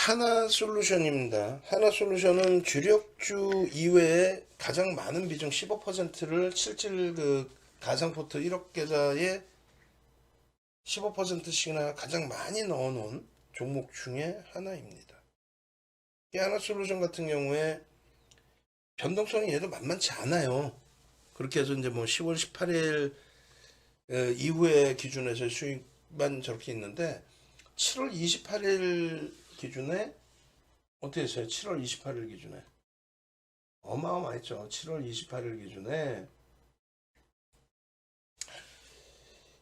하나솔루션입니다. 하나솔루션은 주력주 이외에 가장 많은 비중 15%를 실질 가상포트 1억 계좌에 15%씩이나 가장 많이 넣어놓은 종목 중에 하나입니다. 이 하나솔루션 같은 경우에 변동성이 얘도 만만치 않아요. 그렇게 해서 이제 뭐 10월 18일 이후에 기준에서 수익만 저렇게 있는데 7월 28일 기준에 어떻게 했어요? 7월 28일 기준에 어마어마했죠. 7월 28일 기준에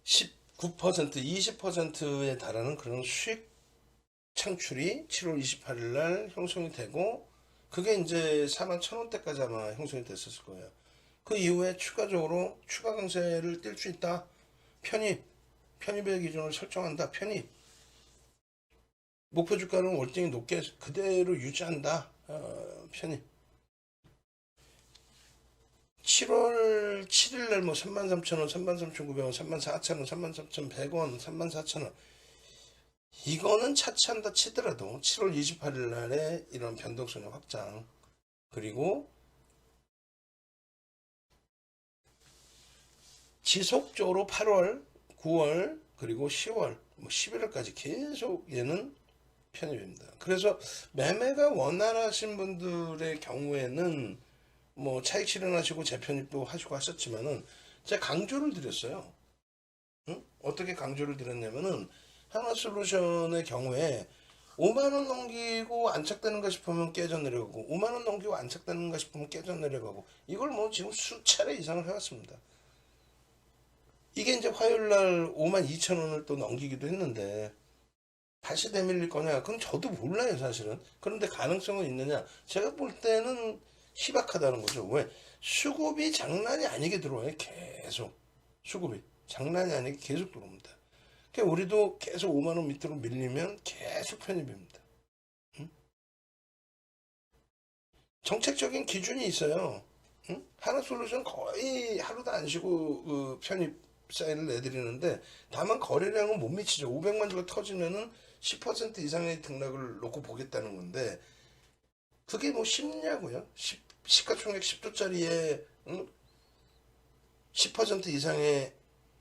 19% 20%에 달하는 그런 수익 창출이 7월 28일 날 형성이 되고 그게 이제 41,000원대까지 아마 형성이 됐었을 거예요. 그 이후에 추가적으로 추가 강세를 뛸 수 있다. 편입의 기준을 설정한다. 목표 주가는 월등히 높게 그대로 유지한다. 편입. 7월 7일 날 뭐 33,000원, 33,900원, 34,000원, 33,100원, 34,000원. 이거는 차치한다 치더라도 7월 28일 날에 이런 변동성의 확장 그리고 지속적으로 8월, 9월 그리고 10월, 뭐 11월까지 계속 얘는 편입입니다. 그래서 매매가 원활하신 분들의 경우에는 뭐 차익 실현하시고 재편입도 하시고 하셨지만은 제가 강조를 드렸어요. 응? 어떻게 강조를 드렸냐면은 하나솔루션의 경우에 5만원 넘기고 안착되는가 싶으면 깨져 내려가고 5만원 넘기고 안착되는가 싶으면 깨져 내려가고 이걸 뭐 지금 수차례 이상을 해왔습니다. 이게 이제 화요일날 52,000원을 또 넘기기도 했는데 다시 내밀릴 거냐? 그건 저도 몰라요, 사실은. 그런데 가능성은 있느냐? 제가 볼 때는 희박하다는 거죠. 왜? 수급이 장난이 아니게 들어와요, 계속. 수급이. 장난이 아니게 계속 들어옵니다. 그러니까 우리도 계속 5만원 밑으로 밀리면 계속 편입입니다. 응? 정책적인 기준이 있어요. 응? 하나솔루션 거의 하루도 안 쉬고 편입 사인을 내드리는데 다만 거래량은 못 미치죠. 500만 주가 터지면은 10% 이상의 등락을 놓고 보겠다는 건데 그게 뭐 쉽냐고요? 시가총액 10조짜리에 10% 이상의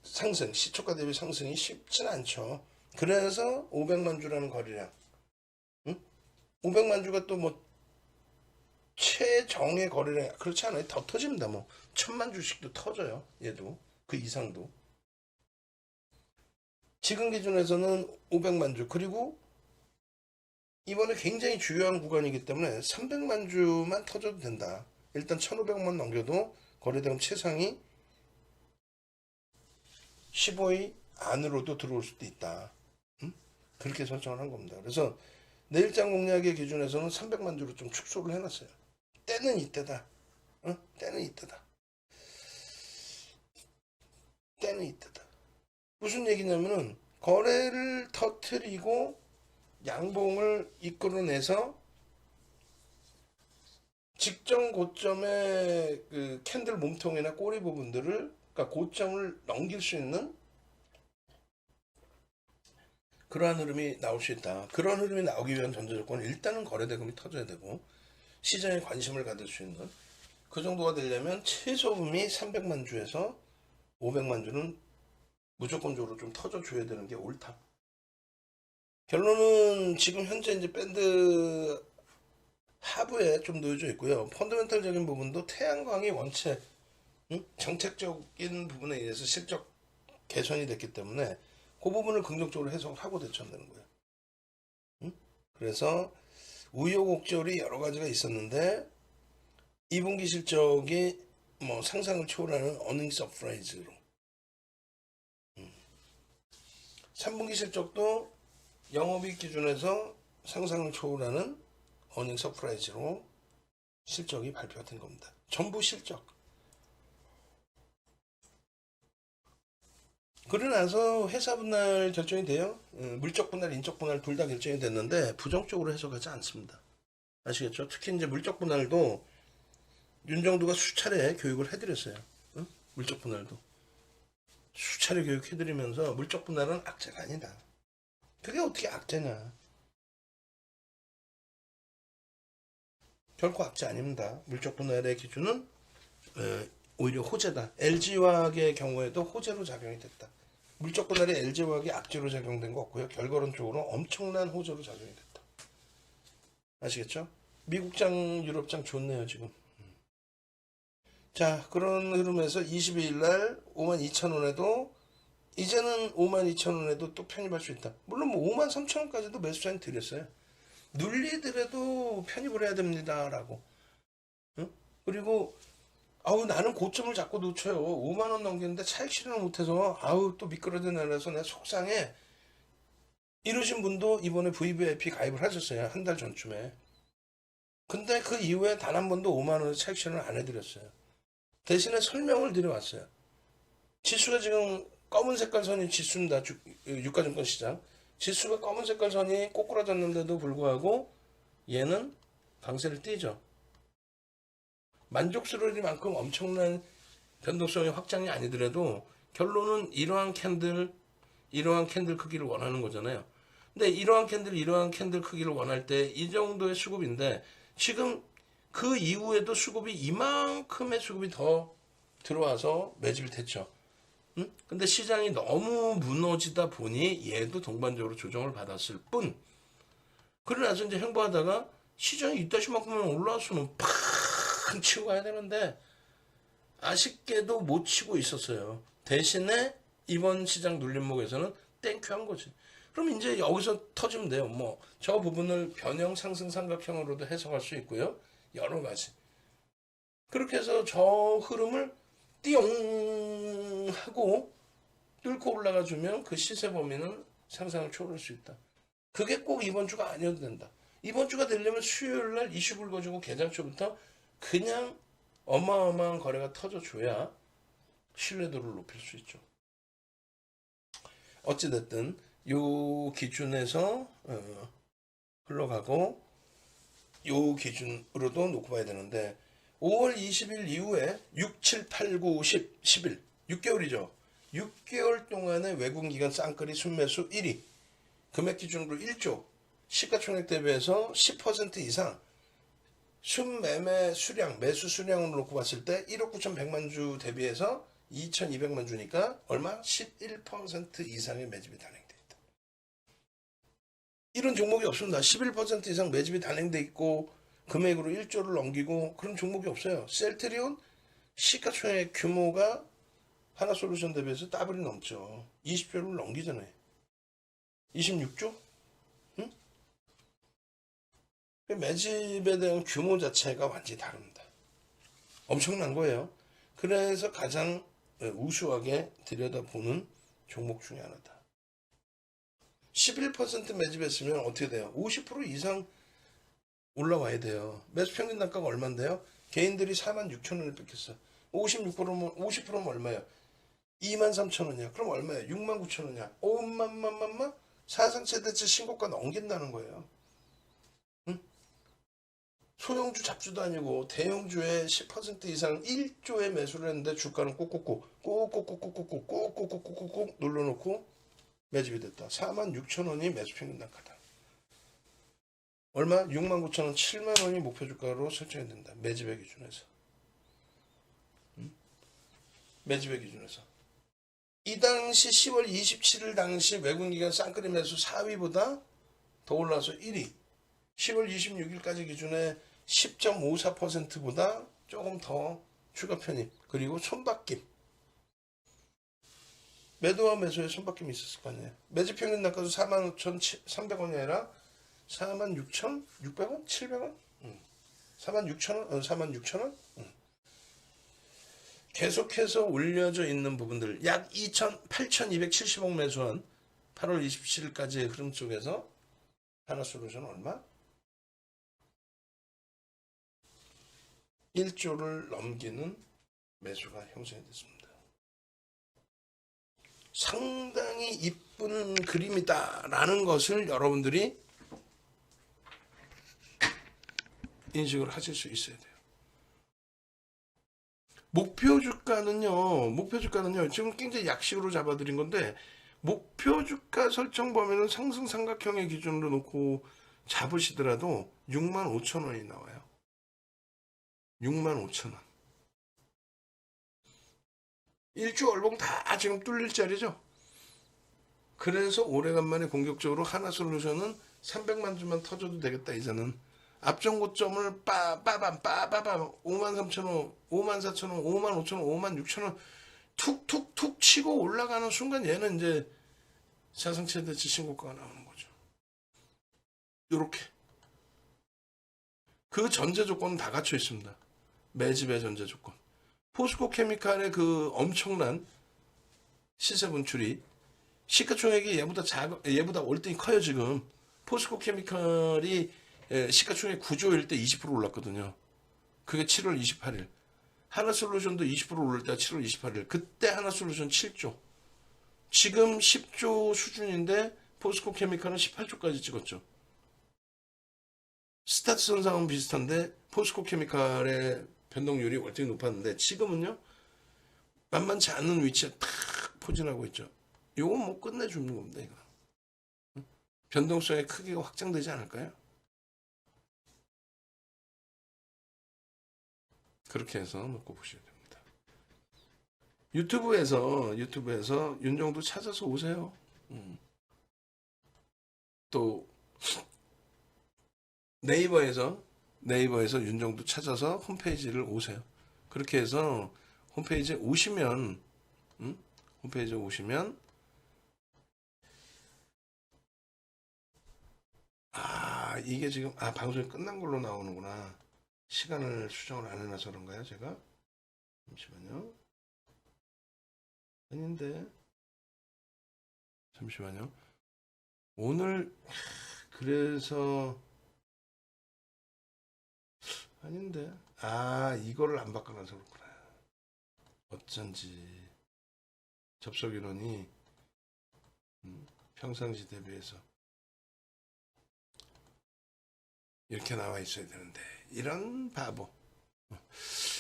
상승, 시초가 대비 상승이 쉽진 않죠. 그래서 500만 주라는 거래량. 응? 500만 주가 또 뭐 최정의 거래량 그렇지 않아요. 더 터집니다. 뭐 1,000만 주씩도 터져요. 얘도 그 이상도. 지금 기준에서는 500만 주 그리고 이번에 굉장히 주요한 구간이기 때문에 300만 주만 터져도 된다. 일단 1,500만 넘겨도 거래대금 최상이 15위 안으로도 들어올 수도 있다. 그렇게 설정을 한 겁니다. 그래서 내일장 공략의 기준에서는 300만 주로 좀 축소를 해놨어요. 때는 이때다. 때는 이때다. 때는 이때다. 무슨 얘기냐면은 거래를 터트리고 양봉을 이끌어내서 직전 고점의 그 캔들 몸통이나 꼬리 부분들을 그러니까 고점을 넘길 수 있는 그러한 흐름이 나올 수 있다. 그런 흐름이 나오기 위한 전제 조건은 일단은 거래대금이 터져야 되고 시장에 관심을 가질 수 있는 그 정도가 되려면 최소음이 300만 주에서 500만 주는 무조건적으로 좀 터져줘야 되는 게 옳다. 결론은 지금 현재 이제 밴드 하부에 좀 놓여져 있고요. 펀더멘탈적인 부분도 태양광이 원체 정책적인 부분에 의해서 실적 개선이 됐기 때문에 그 부분을 긍정적으로 해석하고 대처한다는 거예요. 그래서 우여곡절이 여러 가지가 있었는데 2분기 실적이 뭐 상상을 초월하는 어닝 서프라이즈로 3분기 실적도 영업이익 기준에서 상상을 초월하는 어닝 서프라이즈로 실적이 발표가 된 겁니다. 전부 실적. 그러고 나서 회사 분할 결정이 돼요. 물적 분할, 인적 분할 둘 다 결정이 됐는데 부정적으로 해석하지 않습니다. 아시겠죠? 특히 이제 물적 분할도 윤정두가 수차례 교육을 해드렸어요. 물적 분할도 수차례 교육해드리면서 물적 분할은 악재가 아니다. 그게 어떻게 악재냐? 결코 악재 아닙니다. 물적 분할의 기준은 오히려 호재다. LG화학의 경우에도 호재로 작용이 됐다. 물적 분할이 LG화학이 악재로 작용된 거 없고요. 결과론적으로 엄청난 호재로 작용이 됐다. 아시겠죠? 미국장, 유럽장 좋네요 지금. 자, 그런 흐름에서 22일 날 52,000원에도 이제는 52,000원에도 또 편입할 수 있다. 물론 뭐 53,000원까지도 매수 사인 드렸어요. 눌리더라도 편입을 해야 됩니다 라고. 응? 그리고 아우 나는 고점을 자꾸 놓쳐요. 5만원 넘겼는데 차익 실현을 못해서 아우 또 미끄러져 내려서 내가 속상해. 이러신 분도 이번에 VVIP 가입을 하셨어요. 한 달 전쯤에. 근데 그 이후에 단 한 번도 5만원 차익 실현을 안 해드렸어요. 대신에 설명을 드려왔어요. 지수가 지금 검은 색깔 선이 지수입니다. 유가증권 시장. 지수가 검은 색깔 선이 꼬꾸라졌는데도 불구하고 얘는 강세를 띄죠. 만족스러울 만큼 엄청난 변동성의 확장이 아니더라도 결론은 이러한 캔들 크기를 원하는 거잖아요. 근데 이러한 캔들 크기를 원할 때 이 정도의 수급인데 지금 그 이후에도 수급이 이만큼의 수급이 더 들어와서 매집이 됐죠. 응? 근데 시장이 너무 무너지다 보니 얘도 동반적으로 조정을 받았을 뿐. 그러고 나서 이제 행보하다가 시장이 이따시만큼은 올라왔으면 팍 치고 가야 되는데 아쉽게도 못 치고 있었어요. 대신에 이번 시장 눌림목에서는 땡큐 한 거지. 그럼 이제 여기서 터지면 돼요. 뭐 저 부분을 변형 상승 삼각형으로도 해석할 수 있고요. 여러 가지. 그렇게 해서 저 흐름을 띠용 하고 뚫고 올라가 주면 그 시세 범위는 상상을 초월할 수 있다. 그게 꼭 이번 주가 아니어도 된다. 이번 주가 되려면 수요일 날 이슈 불거지고 개장초부터 그냥 어마어마한 거래가 터져줘야 신뢰도를 높일 수 있죠. 어찌됐든 요 기준에서 흘러가고 요 기준으로도 놓고 봐야 되는데 5월 20일 이후에 6, 7, 8, 9, 10, 11 6개월이죠. 6개월 동안의 외국기관 쌍끌이 순매수 1위 금액 기준으로 1조 시가총액 대비해서 10% 이상 순매매 수량 매수 수량으로 놓고 봤을 때 1억 9,100만 주 대비해서 2,200만 주니까 얼마? 11% 이상의 매집이 단행돼 있다. 이런 종목이 없습니다. 11% 이상 매집이 단행돼 있고 금액으로 1조를 넘기고 그런 종목이 없어요. 셀트리온 시가총액 규모가 하나솔루션 대비해서 더블이 넘죠. 20조를 넘기잖아요. 26조? 응? 매집에 대한 규모 자체가 완전히 다릅니다. 엄청난 거예요. 그래서 가장 우수하게 들여다보는 종목 중에 하나다. 11% 매집했으면 어떻게 돼요? 50% 이상 올라와야 돼요. 매수 평균 단가가 얼마인데요? 개인들이 46,000원을 뺏겼어. 50%면 얼마예요? 23,000원이야. 그럼 얼마예요? 69,000원이야. 오만만만만 사상 최대치 신고가 넘긴다는 거예요. 응? 소형주 잡주도 아니고 대형주에 10% 이상 1조의 매수를 했는데 주가는 꾹꾹꾹 눌러놓고 매집이 됐다. 46,000원이 매수 평균 단가다. 얼마? 69,000원, 7만원이 목표 주가로 설정이 된다. 매집의 기준에서. 매집의 기준에서. 이 당시 10월 27일 당시 외국기관 쌍끌이 매수 4위보다 더 올라서 1위. 10월 26일까지 기준에 10.54%보다 조금 더 추가 편입. 그리고 손바뀜. 매도와 매수에 손바뀜이 있었을 거 아니에요. 매집 평균 단가도 45,300원이 아니라 46,600원? 700원? 46,000원? 46,000원? 계속해서 올려져 있는 부분들 약 8,270억 매수한 8월 27일까지의 흐름 속에서 하나솔루션 얼마? 1조를 넘기는 매수가 형성이 됐습니다. 상당히 이쁜 그림이다라는 것을 여러분들이 인식을 하실 수 있어야 돼요. 목표 주가는요, 지금 굉장히 약식으로 잡아드린 건데, 목표 주가 설정 범위는 상승 삼각형의 기준으로 놓고 잡으시더라도 65,000원이 나와요. 65,000원. 1주 월봉 다 지금 뚫릴 자리죠. 그래서 오래간만에 공격적으로 하나솔루션은 300만 주만 터져도 되겠다. 이제는 앞전 고점을 빠밤 53,000원, 54,000원, 55,000원, 56,000원 툭툭툭 치고 올라가는 순간 얘는 이제 사상 최대치 신고가가 나오는 거죠. 요렇게. 그 전제 조건은 다 갖춰 있습니다. 매집의 전제 조건. 포스코 케미칼의 그 엄청난 시세 분출이 시가총액이 얘보다 월등히 커요, 지금. 포스코 케미칼이 시가총액 9조일 때 20% 올랐거든요. 그게 7월 28일. 하나솔루션도 20% 오를 때가 7월 28일. 그때 하나솔루션 7조. 지금 10조 수준인데 포스코 케미칼은 18조까지 찍었죠. 스타트 선상은 비슷한데 포스코 케미칼의 변동률이 월등히 높았는데 지금은요. 만만치 않은 위치에 탁 포진하고 있죠. 요건 뭐 끝내주는 겁니다. 이거. 변동성의 크기가 확장되지 않을까요? 그렇게 해서 놓고 보셔야 됩니다. 유튜브에서 윤정도 찾아서 오세요. 또 네이버에서 윤정도 찾아서 홈페이지를 오세요. 그렇게 해서 홈페이지에 오시면 이게 지금 방송이 끝난 걸로 나오는구나. 시간을 수정을 안 해놔서 그런가요, 제가? 잠시만요. 아닌데. 잠시만요. 오늘 그래서 아닌데. 이거를 안 바꿔놔서 그렇구나. 어쩐지 접속 인원이 평상시 대비해서 이렇게 나와 있어야 되는데 이런 바보.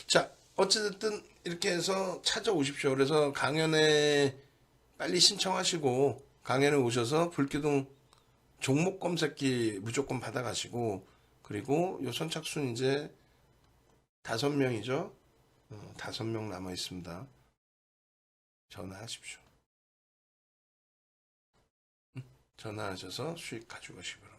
자, 어찌됐든 이렇게 해서 찾아오십시오. 그래서 강연에 빨리 신청하시고 강연에 오셔서 불기둥 종목 검색기 무조건 받아가시고, 그리고 요 선착순 이제 5명이죠. 5명 남아 있습니다. 전화하십시오. 전화하셔서 수익 가지고 가시기 바랍니다.